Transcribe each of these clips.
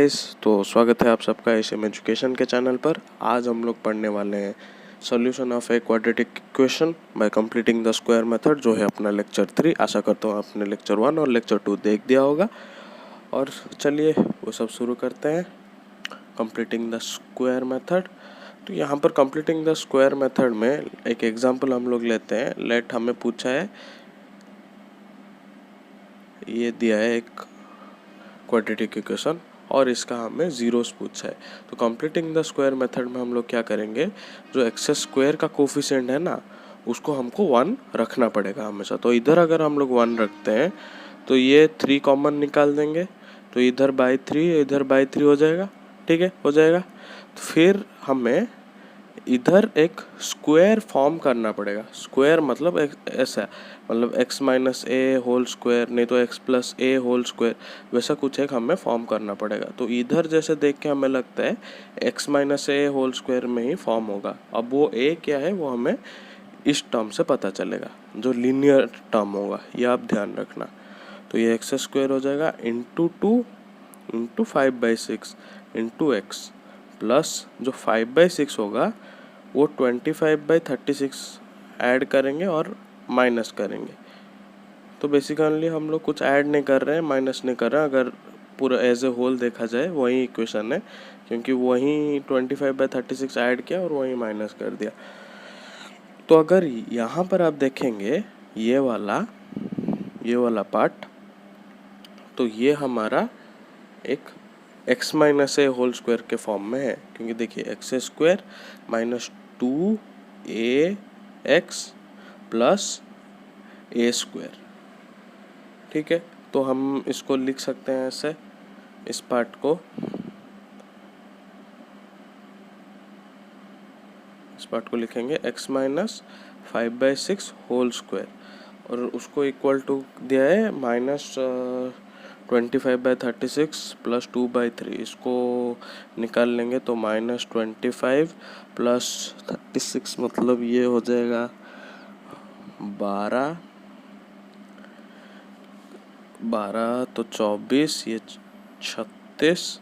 Guys, तो स्वागत है आप सबका एसएम एजुकेशन के चैनल पर। आज हम लोग पढ़ने वाले हैं solution of a quadratic equation by completing the square method, जो है अपना लेक्चर 3। आशा करता हूँ आपने लेक्चर 1 और लेक्चर 2 देख दिया होगा। और चलिए वो सब शुरू करते हैं। Completing the square method. तो यहाँ पर कंप्लीटिंग द स्क्वायर मेथड में एक एग्जाम्पल हम लोग लेते हैं। लेट हमें पूछा है, ये दिया है एक क्वाड्रेटिक इक्वेशन और इसका हमें जीरोस पूछा है। तो कंप्लीटिंग द स्क्वायर मेथड में हम लोग क्या करेंगे, जो एक्स स्क्वायर का कोफिशिएंट है ना, उसको हमको 1 रखना पड़ेगा हमेशा। तो इधर अगर हम लोग 1 रखते हैं तो ये 3 कॉमन निकाल देंगे, तो इधर बाई 3 इधर बाई 3 हो जाएगा। ठीक है, हो जाएगा। तो फिर हमें इधर एक स्क्वायर फॉर्म करना पड़ेगा। स्क्वायर मतलब ऐसा, मतलब x minus a whole square, नहीं तो x प्लस ए होल स्क्वायर, वैसा कुछ एक हमें फॉर्म करना पड़ेगा। तो इधर जैसे देख के हमें लगता है x minus a whole square में ही फॉर्म होगा। अब वो a क्या है वो हमें इस टर्म से पता चलेगा, जो लीनियर टर्म होगा, ये आप ध्यान रखना। तो ये एक्स स्क्वायर हो जाएगा into 2 into 5/6 into x, plus जो 5/6 होगा वो 25/36 ऐड करेंगे और माइनस करेंगे। तो बेसिकली हम लोग कुछ ऐड नहीं कर रहे हैं, माइनस नहीं कर रहे हैं। अगर पूरा एज ए होल देखा जाए वही इक्वेशन है, क्योंकि वही 25/36 ऐड किया और वही माइनस कर दिया। तो अगर यहाँ पर आप देखेंगे ये वाला पार्ट, तो ये हमारा एक x minus a whole square के फॉर्म में है, क्योंकि देखिए x square minus 2ax plus a square. ठीक है, तो हम इसको लिख सकते हैं ऐसे, इस पार्ट को लिखेंगे x माइनस 5/6 होल स्क्वायर, और उसको इक्वल टू दिया है माइनस 25/36 प्लस 2/3। इसको निकाल लेंगे तो माइनस 25 प्लस 36 मतलब ये हो जाएगा 12 तो 24, ये 36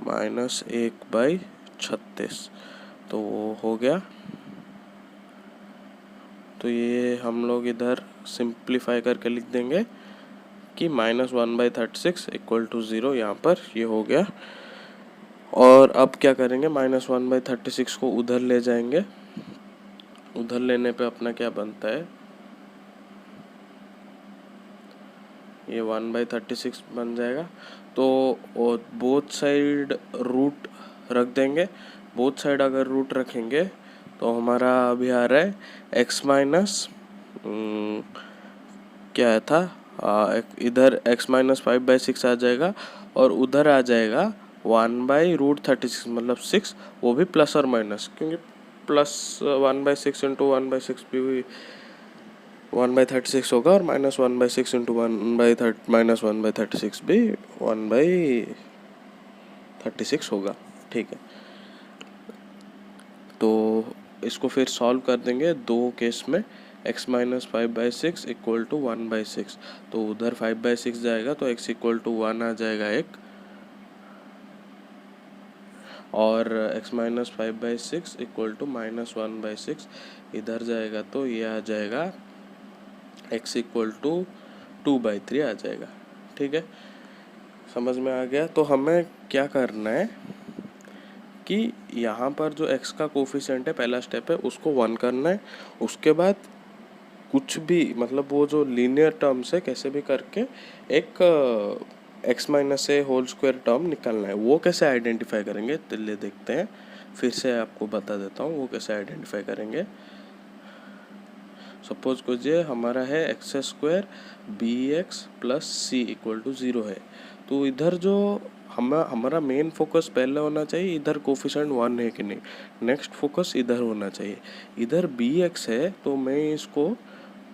माइनस 1/36, तो वो हो गया। तो ये हम लोग इधर सिंप्लीफाई करके लिख देंगे कि -1/36 इक्वल टू 0। यहाँ पर ये हो गया। और अब क्या करेंगे, -1/36 को उधर ले जाएंगे। उधर लेने पे अपना क्या बनता है, ये 1/36 बन जाएगा। तो बोथ साइड रूट रख देंगे। बोथ साइड अगर रूट रखेंगे तो हमारा अभी आ रहा है x माइनस क्या था, इधर x माइनस 5/6 आ जाएगा और उधर आ जाएगा 1/√36 मतलब 6, वो भी प्लस और माइनस, क्योंकि प्लस 1/6 इंटू 1/6 भी 1/36 होगा और -1/6 इंटू -1/36 भी 1/36 होगा। ठीक है, तो इसको फिर सॉल्व कर देंगे दो केस में। x माइनस 5/6 इक्वल टू 1/6, तो उधर 5/6 जाएगा तो x इक्वल टू 1 आ जाएगा एक, और x माइनस 5/6 इक्वल टू -1/6 इधर जाएगा तो ये आ जाएगा x इक्वल टू 2/3 आ जाएगा। ठीक है, समझ में आ गया। तो हमें क्या करना है कि यहाँ पर जो x का कोफिशिएंट है, पहला स्टेप है, उसको 1 करना है। उसके बाद कुछ भी, मतलब वो जो लीनियर टर्म से कैसे भी करके एक x minus a whole square term निकालना है। वो कैसे आइडेंटिफाई करेंगे चलिए देखते हैं। फिर से आपको बता देता हूँ वो कैसे आइडेंटिफाई करेंगे। सपोज कीजिए हमारा है x square b x plus c equal to 0 है। तो इधर जो हमारा मेन फोकस पहले होना चाहिए, इधर कोफिशिएंट 1 है कि नहीं, नेक्स्ट फोकस इधर होना चाहिए। इधर बी एक्स है तो मैं इसको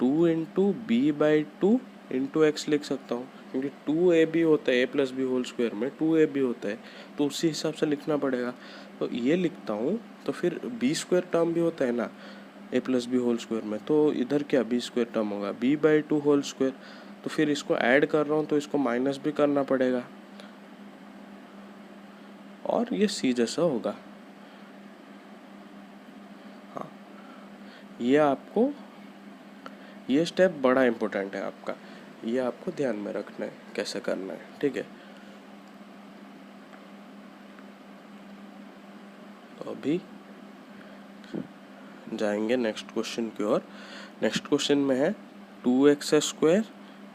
2 into b by 2 into x लिख सकता हूँ, क्योंकि 2ab होता है, a plus b whole square में 2ab होता है, तो उसी हिसाब से लिखना पड़ेगा। तो ये लिखता हूँ, तो फिर बी स्क्वायर टर्म भी होता है ना a plus b whole square में, तो इधर क्या बी स्क्वायर टर्म होगा b/2 होल स्क्वायर। तो फिर इसको ऐड कर रहा हूँ तो इसको माइनस भी करना पड़ेगा। और ये सी जैसा होगा। हाँ, ये स्टेप बड़ा इम्पोर्टेंट है आपका, ये आपको ध्यान में रखना है कैसे करना है, ठीक है। तो अभी जाएंगे नेक्स्ट क्वेश्चन की ओर। नेक्स्ट क्वेश्चन में है 2x²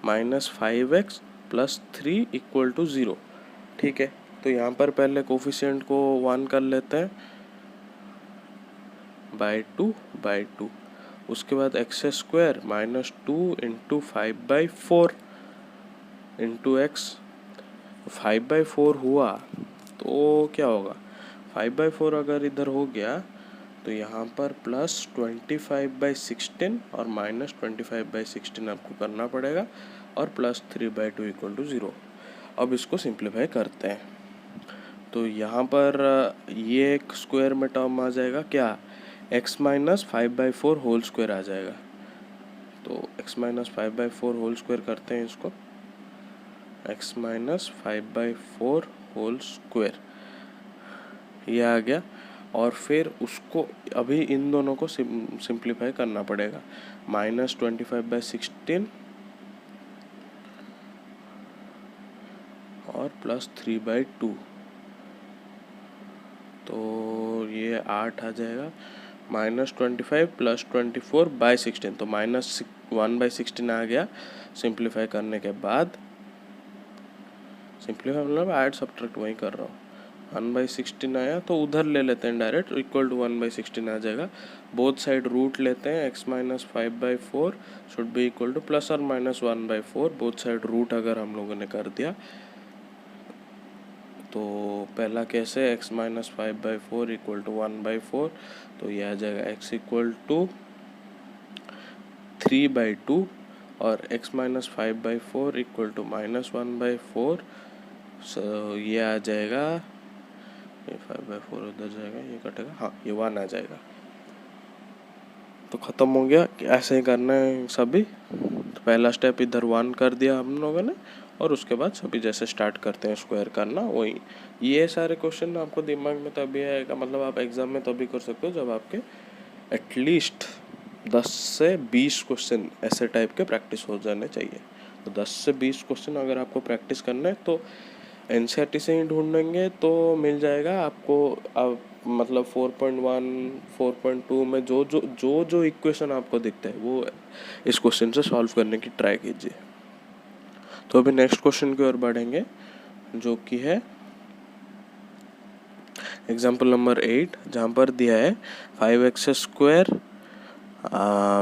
minus 5x plus 3 equal to 0, ठीक है। तो यहाँ पर पहले कोफिशिएंट को 1 कर लेते हैं, बाई टू। उसके बाद x² minus 2 into 5/4 into x। 5/4 हुआ तो क्या होगा, 5/4 अगर इधर हो गया तो यहाँ पर प्लस 25/16 और माइनस 25/16 आपको करना पड़ेगा, और प्लस 3/2 इक्वल टू 0। अब इसको सिंप्लीफाई करते हैं। तो यहाँ पर ये एक स्क्वायर में टर्म आ जाएगा क्या, x माइनस 5/4 होल स्क्वायर आ जाएगा। तो x माइनस 5/4 होल स्क्वायर करते हैं इसको, x माइनस 5/4 होल स्क्वायर, ये आ गया। और फिर उसको अभी इन दोनों को सिंप्लीफाई करना पड़ेगा, माइनस 25/16 और प्लस 3/2, तो ये 8 आ जाएगा। माइनस 25 प्लस 24/16, तो माइनस 1/16 आ गया। सिंप्लीफाई करने के बाद, सिंप्लीफाई मतलब ऐड सब्ट्रैक्ट वही कर रहा हूँ, 1/16 आया तो उधर ले लेते हैं डायरेक्ट, इक्वल टू 1/16 आ जाएगा। बोथ साइड रूट लेते हैं, x minus 5/4 should be equal to plus और माइनस 1/4, बोथ साइड रूट अगर हम लोगों ने कर दिया तो पहला कैसे, x माइनस 5/4 इक्वल टू 1/4, तो ये आ जाएगा x इक्वल टू 3/2 और x minus 5/4 equal to minus 1/4, so ये आ जाएगा, ये 5/4 उधर जाएगा, ये कटेगा, हाँ ये 1 आ जाएगा। तो ख़त्म हो गया, ऐसे ही करना है सभी। तो पहला स्टेप इधर 1 कर दिया हम लोगों ने, और उसके बाद सभी जैसे स्टार्ट करते हैं स्क्वायर करना वही। ये सारे क्वेश्चन आपको दिमाग में तभी आएगा, मतलब आप एग्ज़ाम में तभी कर सकते हो जब आपके एटलीस्ट 10 से 20 क्वेश्चन ऐसे टाइप के प्रैक्टिस हो जाने चाहिए। तो 10 से 20 क्वेश्चन अगर आपको प्रैक्टिस करना है तो एनसीईआरटी से ही ढूंढेंगे तो मिल जाएगा आपको। अब मतलब 4.1 4.2 में जो इक्वेशन आपको दिखता है वो इस क्वेश्चन से सॉल्व करने की ट्राई कीजिए। तो अभी नेक्स्ट क्वेश्चन की ओर बढ़ेंगे, जो कि है एग्जाम्पल नंबर 8, जहाँ पर दिया है 5x²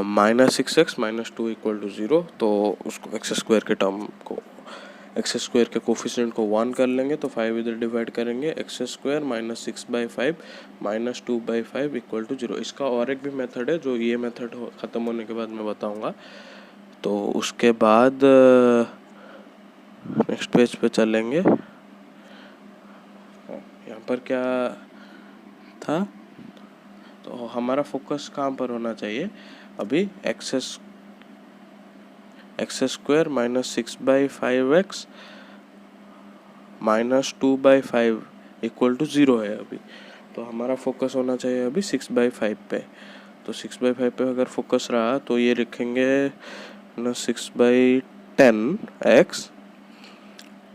minus 6x minus 2 equal to 0। तो उसको x² के टर्म को, x² के कोफिशिएंट को 1 कर लेंगे, तो 5 इधर डिवाइड करेंगे, x² minus 6/5 minus 2/5 equal to 0। इसका और एक भी मेथड है, जो ये मेथड ख़त्म होने के बाद मैं बताऊंगा। तो उसके बाद नेक्स्ट पेज पे चलेंगे। यहाँ पर क्या था, तो हमारा फोकस कहाँ पर होना चाहिए अभी, x² minus 6/5x minus 2/5 equal to 0 है अभी। तो हमारा फोकस होना चाहिए अभी 6/5 पे। तो 6/5 पे अगर फोकस रहा तो ये लिखेंगे ना 6/10x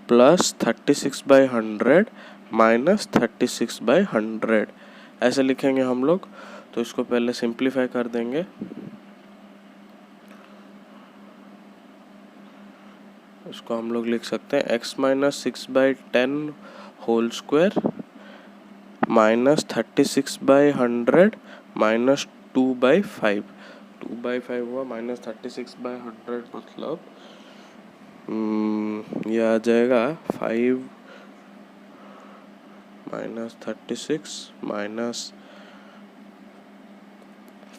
प्लस 36/100 माइनस 36/100, ऐसे लिखेंगे हम लोग। तो इसको पहले सिंप्लीफाई कर देंगे। इसको हम लोग लिख सकते हैं x minus 6/10 whole square minus 36/100 minus 2/5। 2/5 हुआ माइनस 36/100, मतलब ये आ जाएगा 5 माइनस 36 माइनस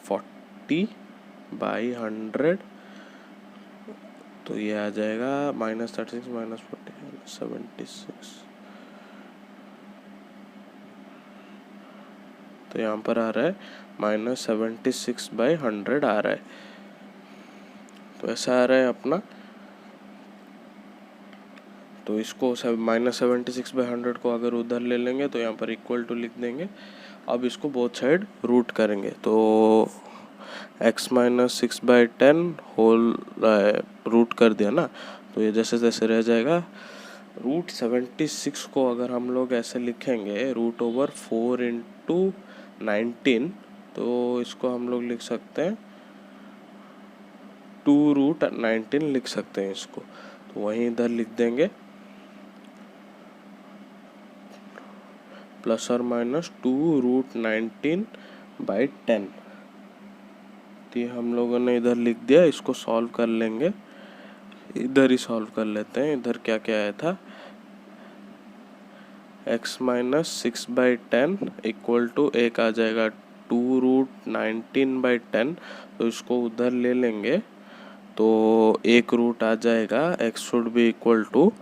40/100, तो ये आ जाएगा माइनस 36 माइनस 40 76। तो यहाँ पर आ रहा है माइनस 76/100 आ रहा है। तो ऐसा आ रहा है अपना। तो इसको -76/100 को अगर उधर ले लेंगे तो यहाँ पर इक्वल टू लिख देंगे। अब इसको बोथ साइड रूट करेंगे तो x-6/10 होल रूट कर दिया ना, तो ये जैसे जैसे रह जाएगा। √76 को अगर हम लोग ऐसे लिखेंगे √4 × 19, तो इसको हम लोग लिख सकते हैं 2√19 लिख सकते हैं इसको। तो वहीं इधर लिख देंगे ±2√19/10। तो ये हम लोगों ने इधर लिख दिया। इसको सॉल्व कर लेंगे, इधर ही सॉल्व कर लेते हैं। इधर क्या क्या आया था, x-6/10 इक्वल टू एक आ जाएगा 2√19/10। तो इसको उधर ले लेंगे तो एक रूट आ जाएगा। x should be equal to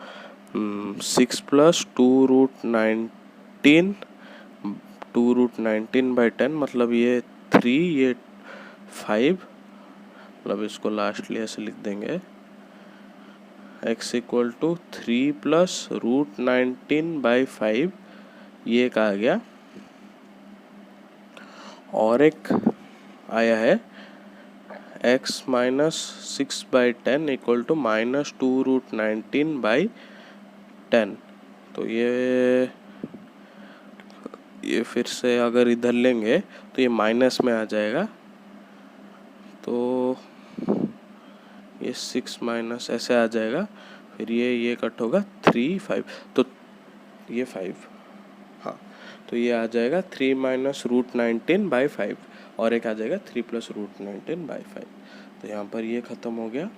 6 + 2√19/10, मतलब ये 3, ये 5, मतलब इसको लास्टली ऐसे लिख देंगे x इक्वल टू 3 + √19/5, ये एक आ गया। और एक आया है x-6/10 इक्वल टू -2√19/10। तो ये फिर से अगर इधर लेंगे तो ये माइनस में आ जाएगा। तो ये 6 माइनस ऐसे आ जाएगा। फिर ये कट होगा 3, 5, तो ये 5, हाँ, तो ये आ जाएगा 3 - √19/5, और एक आ जाएगा 3 + √19/5। तो यहाँ पर ये ख़त्म हो गया।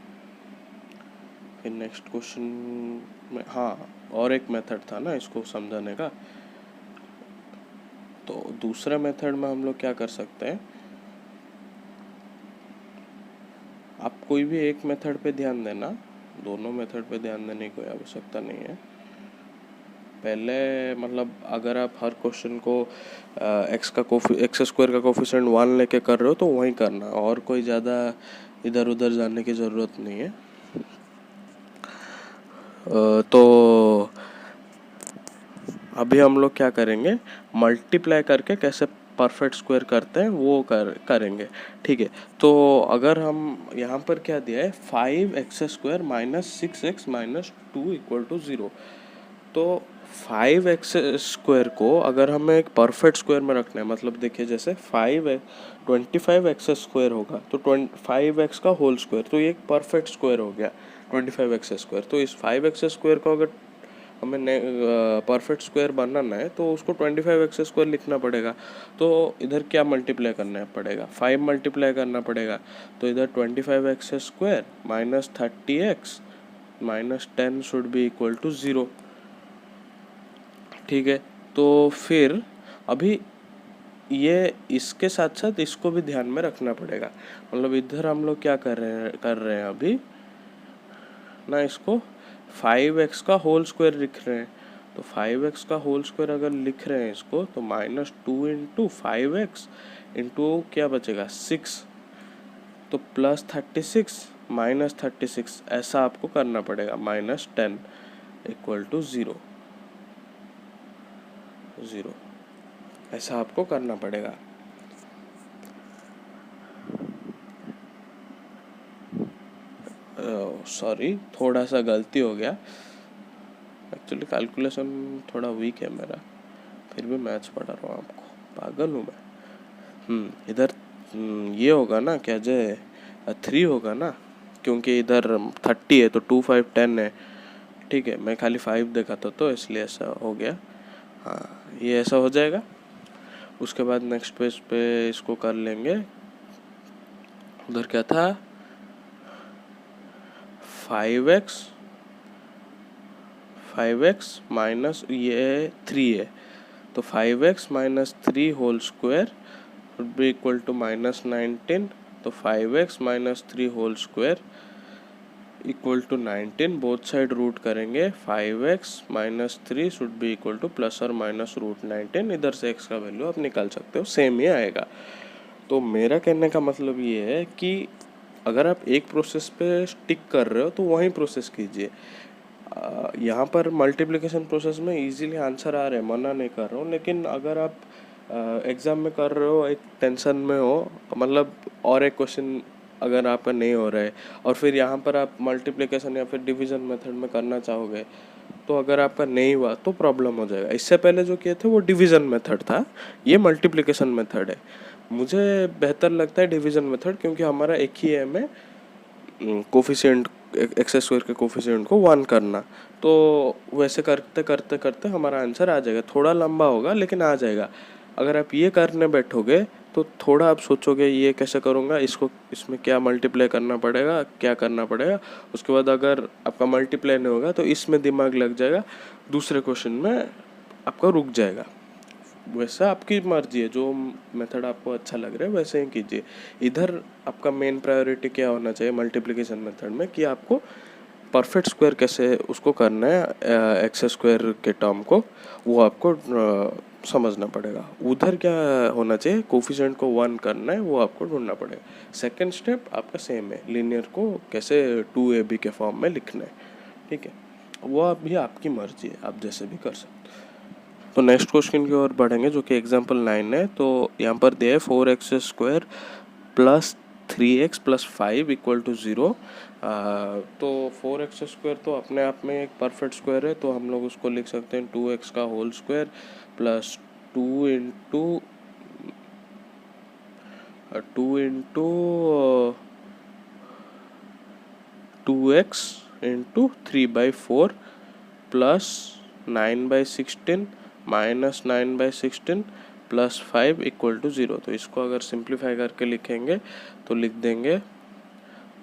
फिर नेक्स्ट क्वेश्चन में, हाँ, और एक मेथड था ना इसको समझाने का। तो दूसरे मेथड में हम लोग क्या कर सकते हैं, आप कोई भी एक मेथड पे ध्यान देना, दोनों मेथड पे ध्यान देने की कोई आवश्यकता नहीं है। पहले मतलब अगर आप हर क्वेश्चन को x स्क्वायर का कोफिशिएंट 1 लेके कर रहे हो तो वही करना, और कोई ज़्यादा इधर उधर जाने की ज़रूरत नहीं है। तो अभी हम लोग क्या करेंगे, मल्टीप्लाई करके कैसे परफेक्ट स्क्वायर करते हैं वो करेंगे, ठीक है। तो अगर हम यहाँ पर क्या दिया है, 5x² - 6x - 2 = 0। तो 5x² को अगर हमें एक परफेक्ट स्क्वायर में रखना है, मतलब देखिए जैसे 25x² होगा तो 5x का होल स्क्वायर, तो ये एक परफेक्ट स्क्वायर हो गया 25x²। तो इस 5x² को अगर हमें परफेक्ट स्क्वायर बनाना है तो उसको 25x² लिखना पड़ेगा। तो इधर क्या मल्टीप्लाई करना पड़ेगा, 5 मल्टीप्लाई करना पड़ेगा। तो इधर 25x² - 30x - 10 should be equal to 0, ठीक है। तो फिर अभी ये इसके साथ साथ इसको भी ध्यान में रखना पड़ेगा। मतलब इधर हम लोग क्या कर रहे हैं अभी ना, इसको 5x का होल स्क्वायर लिख रहे हैं। तो 5x का होल स्क्वायर अगर लिख रहे हैं इसको, तो -2 × 5x इंटू क्या बचेगा 6, तो +36 - 36 ऐसा आपको करना पड़ेगा। -10 = 0 ऐसा आपको करना पड़ेगा। सॉरी, थोड़ा सा गलती हो गया। एक्चुअली कैलकुलेशन थोड़ा वीक है मेरा, फिर भी मैथ्स पढ़ा रहा हूँ आपको, पागल हूँ मैं। इधर ये होगा ना, क्या जे 3 होगा ना, क्योंकि इधर 30 है तो 2, 5, 10 है, ठीक है। मैं खाली 5 देखा था तो इसलिए ऐसा हो गया। हाँ, ये ऐसा हो जाएगा। उसके बाद नेक्स्ट पेज पे इसको कर लेंगे। उधर क्या था, 5x माइनस ये 3 है, तो 5x - 3 whole square would be equal to -19। तो 5x - 3 whole square equal to 19, both side root करेंगे। 5x - 3 should be equal to ± √19। इधर से x का वैल्यू आप निकाल सकते हो, सेम ही आएगा। तो मेरा कहने का मतलब ये है कि अगर आप एक प्रोसेस पे स्टिक कर रहे हो तो वही प्रोसेस कीजिए। यहाँ पर मल्टीप्लिकेशन प्रोसेस में इजीली आंसर आ रहे हैं, मना नहीं कर रहा हूँ, लेकिन अगर आप एग्ज़ाम में कर रहे हो, एक टेंशन में हो, मतलब और एक क्वेश्चन अगर आपका नहीं हो रहा है और फिर यहाँ पर आप मल्टीप्लिकेशन या फिर डिवीज़न मेथड में करना चाहोगे, तो अगर आपका नहीं हुआ तो प्रॉब्लम हो जाएगा। इससे पहले जो किए थे वो डिवीज़न मेथड था, ये मल्टीप्लिकेशन मेथड है। मुझे बेहतर लगता है डिवीज़न मेथड, क्योंकि हमारा एक ही एम है कोफिशिएंट, एक्स स्क्वायर के कोफिशिएंट को 1 करना। तो वैसे करते करते करते हमारा आंसर आ जाएगा। थोड़ा लंबा होगा लेकिन आ जाएगा। अगर आप ये करने बैठोगे तो थोड़ा आप सोचोगे ये कैसे करूँगा, इसको इसमें क्या मल्टीप्लाई करना पड़ेगा, क्या करना पड़ेगा। उसके बाद अगर आपका मल्टीप्लाई नहीं होगा तो इसमें दिमाग लग जाएगा, दूसरे क्वेश्चन में आपका रुक जाएगा। वैसा आपकी मर्जी है, जो मेथड आपको अच्छा लग रहा है वैसे ही कीजिए। इधर आपका मेन प्रायोरिटी क्या होना चाहिए मल्टीप्लिकेशन मेथड में, कि आपको परफेक्ट स्क्वायर कैसे उसको करना है, एक्स स्क्वायर के टर्म को, वो आपको समझना पड़ेगा। उधर क्या होना चाहिए, कोफिशिएंट को 1 करना है, वो आपको ढूंढना पड़ेगा। सेकंड स्टेप आपका सेम है, लीनियर को कैसे 2ab के फॉर्म में लिखना है, ठीक है। वो अभी आपकी मर्जी है, आप जैसे भी कर सकते। तो नेक्स्ट क्वेश्चन की ओर बढ़ेंगे, जो कि एग्जाम्पल 9 है। तो यहाँ पर दिया है 4x² plus 3x plus 5 equal to 0। तो 4x² तो अपने आप में एक परफेक्ट स्क्वायर है, तो हम लोग उसको लिख सकते हैं 2x का whole square plus 2 into 2x into 3/4 plus 9/16 minus 9/16 plus 5 equal to 0। तो इसको अगर सिंप्लीफाई करके लिखेंगे तो लिख देंगे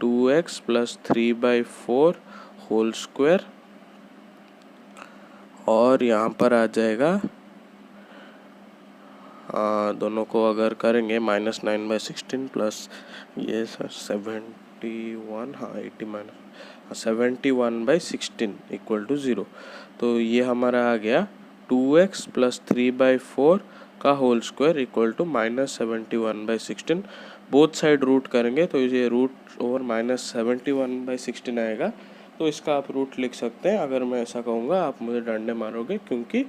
2x प्लस 3/4 होल स्क्वायर, और यहाँ पर आ जाएगा दोनों को अगर करेंगे माइनस 9/16 प्लस ये 71, हाँ 80 माइनस 71/16 इक्वल टू 0। तो ये हमारा आ गया 2x प्लस 3/4 का whole square equal to minus 71/16। Both side root करेंगे तो ये रूट ओवर माइनस 71/16 आएगा। तो इसका आप रूट लिख सकते हैं। अगर मैं ऐसा कहूँगा आप मुझे डंडे मारोगे, क्योंकि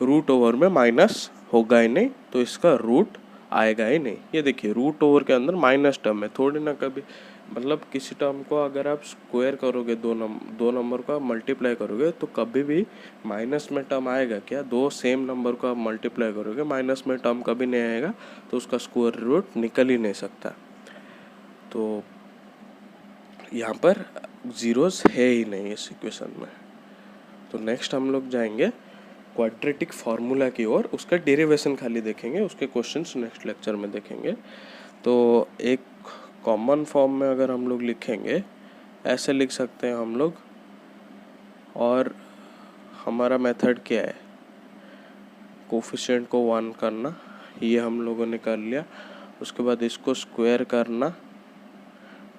रूट ओवर में माइनस होगा ही नहीं, तो इसका रूट आएगा ही नहीं। ये देखिए, रूट ओवर के अंदर माइनस टर्म है, थोड़ी ना कभी, मतलब किसी टर्म को अगर आप स्क्वायर करोगे, दो नंबर का मल्टीप्लाई करोगे, तो कभी भी माइनस में टर्म आएगा क्या? दो सेम नंबर को आप मल्टीप्लाई करोगे, माइनस में टर्म कभी नहीं आएगा, तो उसका स्क्वायर रूट निकल ही नहीं सकता। तो यहाँ पर जीरोस है ही नहीं इस इक्वेशन में। तो नेक्स्ट हम लोग जाएंगे क्वाड्रेटिक फार्मूला की ओर, उसका डेरिवेशन खाली देखेंगे, उसके क्वेश्चंस नेक्स्ट लेक्चर में देखेंगे। तो एक कॉमन फॉर्म में अगर हम लोग लिखेंगे, ऐसे लिख सकते हैं हम लोग, और हमारा मेथड क्या है, कोफिशिएंट को 1 करना, ये हम लोगों ने कर लिया। उसके बाद इसको स्क्वायर करना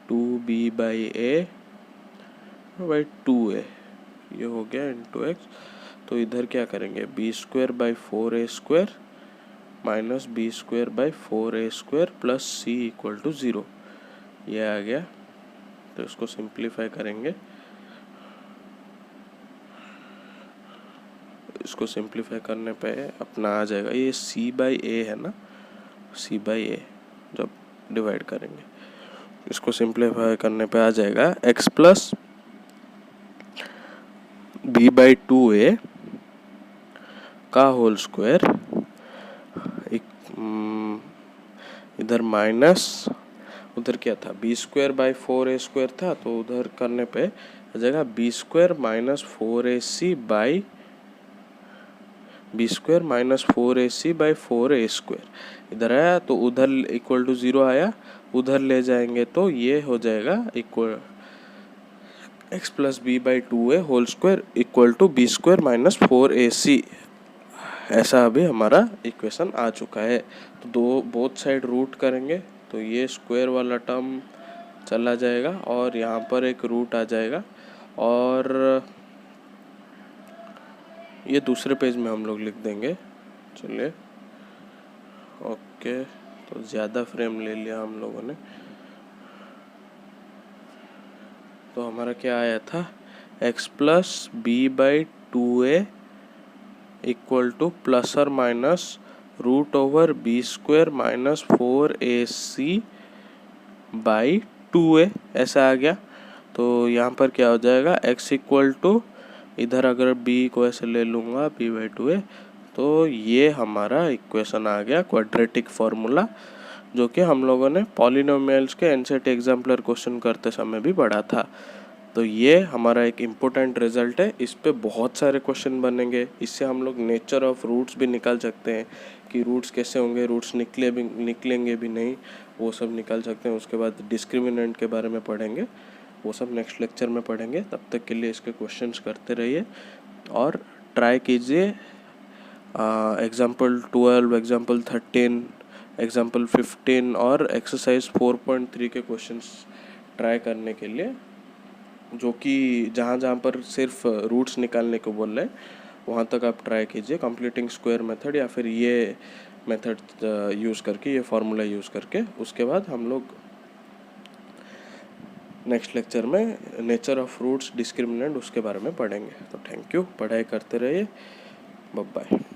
2b/a/2a, ये हो गया इंटू x। तो इधर क्या करेंगे, b²/4a² minus b²/4a² plus c equal to 0, ये आ गया। तो इसको सिंप्लीफाई करेंगे, इसको सिंप्लीफाई करने पे अपना आ जाएगा, ये c/a है ना, c/a जब डिवाइड करेंगे, इसको सिंप्लीफाई करने पे आ जाएगा x प्लस b/2a का होल स्क्वायर, इधर माइनस, उधर क्या था, b²/4a² था, तो उधर करने पे आ जाएगा b² माइनस 4ac/4a²। इधर आया तो उधर इक्वल टू 0 आया, उधर ले जाएंगे तो ये हो जाएगा equal x plus b/2a whole square equal to b² minus 4ac। ऐसा अभी हमारा इक्वेशन आ चुका है। तो बोथ साइड रूट करेंगे तो ये स्क्वायर वाला टर्म चला जाएगा और यहाँ पर एक रूट आ जाएगा, और ये दूसरे पेज में हम लोग लिख देंगे। चलिए, ओके, तो ज़्यादा फ्रेम ले लिया हम लोगों ने। तो हमारा क्या आया था, x plus b by 2a equal to plus और minus root over b square minus 4ac by 2a ऐसा आ गया। तो यहाँ पर क्या हो जाएगा, x इक्वल टू, इधर अगर b को ऐसे ले लूँगा b बाई 2a, तो ये हमारा इक्वेशन आ गया क्वाड्रेटिक फार्मूला, जो कि हम लोगों ने पॉलिनोमियल्स के एनसीईआरटी एग्जाम्पलर क्वेश्चन करते समय भी पढ़ा था। तो ये हमारा एक इम्पोर्टेंट रिजल्ट है, इस पे बहुत सारे क्वेश्चन बनेंगे। इससे हम लोग नेचर ऑफ रूट्स भी निकाल सकते हैं कि रूट्स कैसे होंगे, रूट्स निकलेंगे भी नहीं, वो सब निकाल सकते हैं। उसके बाद डिस्क्रिमिनेंट के बारे में पढ़ेंगे, वो सब नेक्स्ट लेक्चर में पढ़ेंगे। तब तक के लिए इसके क्वेश्चंस करते रहिए और ट्राई कीजिए एग्जाम्पल 12, एग्जाम्पल 13, एग्जाम्पल 15 और एक्सरसाइज 4.3 के क्वेश्चंस ट्राई करने के लिए, जो कि जहाँ पर सिर्फ रूट्स निकालने को बोल रहे हैं वहाँ तक आप ट्राई कीजिए कंप्लीटिंग स्क्वायर मेथड, या फिर ये मेथड यूज़ करके, ये फार्मूला यूज़ करके। उसके बाद हम लोग नेक्स्ट लेक्चर में नेचर ऑफ रूट्स, डिस्क्रिमिनेंट, उसके बारे में पढ़ेंगे। तो थैंक यू, पढ़ाई करते रहिए, बाय बाय।